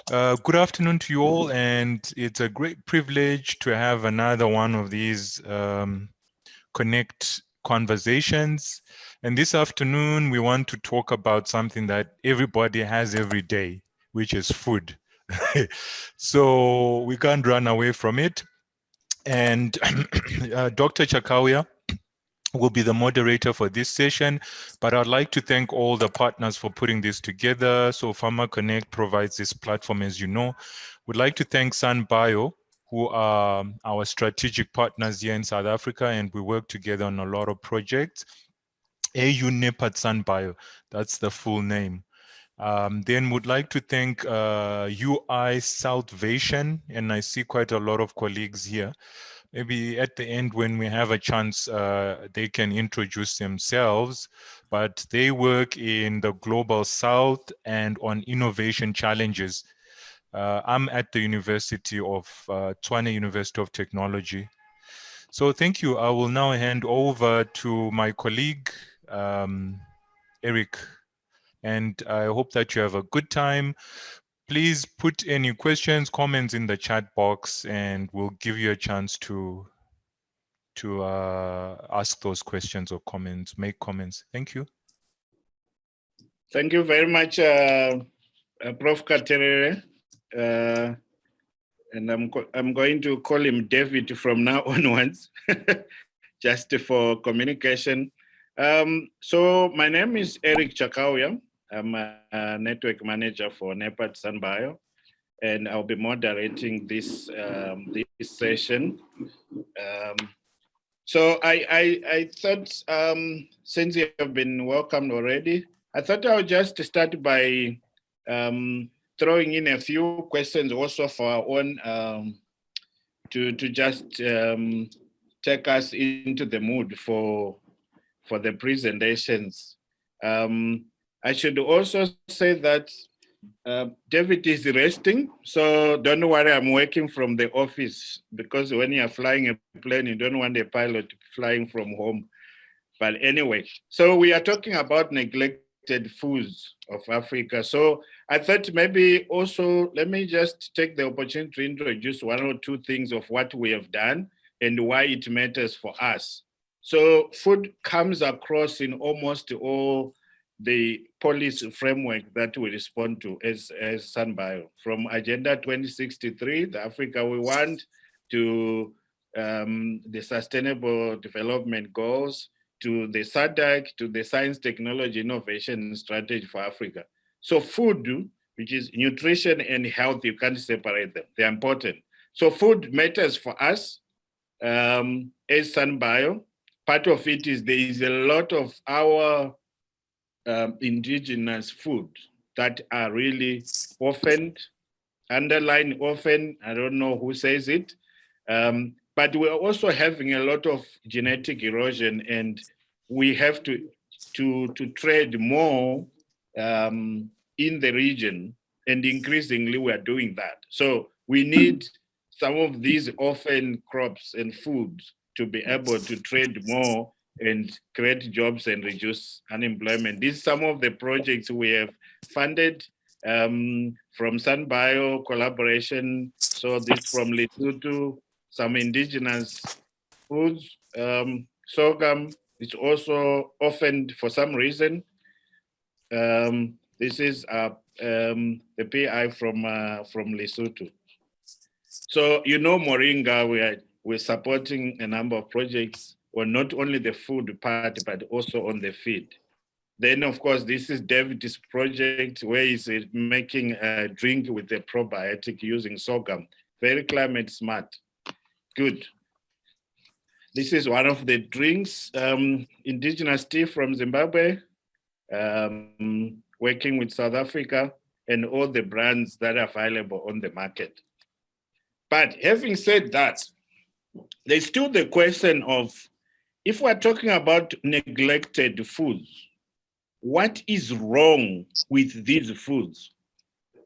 Good afternoon to you all, and it's a great privilege to have another one of these Connect conversations. And this afternoon, we want to talk about something that everybody has every day, which is food. So we can't run away from it. And Dr. Chakawia will be the moderator for this session, but I'd like to thank all the partners for putting this together. So Pharma Connect provides this platform, as you know. We'd like to thank SanBio, who are our strategic partners here in South Africa, and we work together on a lot of projects. AU NEPAD SanBio, that's the full name. Then would like to thank UI South Vation, and I see quite a lot of colleagues here. Maybe at the end when we have a chance, they can introduce themselves, but they work in the Global South and on innovation challenges. I'm at the University of Tshwane University of Technology. So thank you. I will now hand over to my colleague, Eric, and I hope that you have a good time. Please put any questions, comments in the chat box, and we'll give you a chance to ask those questions or comments, make comments. Thank you. Thank you very much, Prof. Katerere. And I'm going to call him David from now onwards, just for communication. So my name is Eric Chakawia. I'm a network manager for NEPAD SanBio, and I'll be moderating this this session. So I thought, since you have been welcomed already, I thought I would just start by throwing in a few questions also for our own, to just take us into the mood for the presentations. I should also say that David is resting, so don't worry, I'm working from the office, because when you're flying a plane, you don't want a pilot flying from home. But anyway, so we are talking about neglected foods of Africa. So I thought maybe also, let me just take the opportunity to introduce one or two things of what we have done and why it matters for us. So food comes across in almost all the policy framework that we respond to as SanBio, from Agenda 2063, the Africa we want, to the Sustainable Development Goals, to the SADC, to the Science, Technology, Innovation Strategy for Africa. So food, which is nutrition and health, you can't separate them. They're important. So food matters for us as SanBio. Part of it is there is a lot of our indigenous food that are really often, underlined often, I don't know who says it, but we're also having a lot of genetic erosion, and we have to trade more in the region, and increasingly we are doing that. So we need some of these orphan crops and foods to be able to trade more and create jobs and reduce unemployment. These are some of the projects we have funded from SanBio collaboration. So this from Lesotho, some indigenous foods. Sorghum is also often, for some reason. This is the PI from Lesotho. So you know Moringa, we're supporting a number of projects on not only the food part, but also on the feed. Then, of course, this is David's project where he's making a drink with a probiotic using sorghum. Very climate smart. Good. This is one of the drinks, indigenous tea from Zimbabwe, working with South Africa and all the brands that are available on the market. But having said that, there's still the question of, if we're talking about neglected foods, what is wrong with these foods?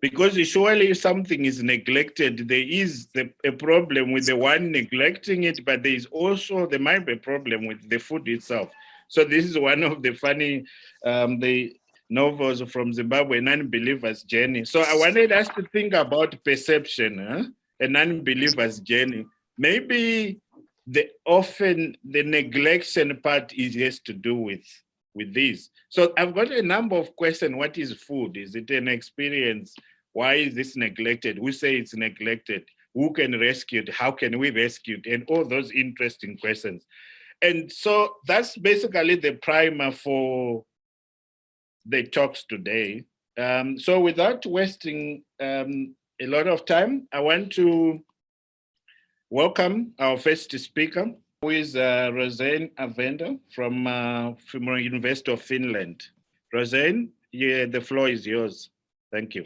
Because surely if something is neglected, there is a problem with the one neglecting it, but there might be a problem with the food itself. So this is one of the funny, the novels from Zimbabwe, Non-Believer's Journey. So I wanted us to think about perception, a non-believer's journey. Maybe the neglection part has to do with this. So I've got a number of questions. What is food? Is it an experience? Why is this neglected? Who say it's neglected? Who can rescue it? How can we rescue it? And all those interesting questions. And so that's basically the primer for the talks today. So without wasting a lot of time, I want to welcome our first speaker, who is Rosane Avenda from University of Finland. Rosane, the floor is yours. Thank you.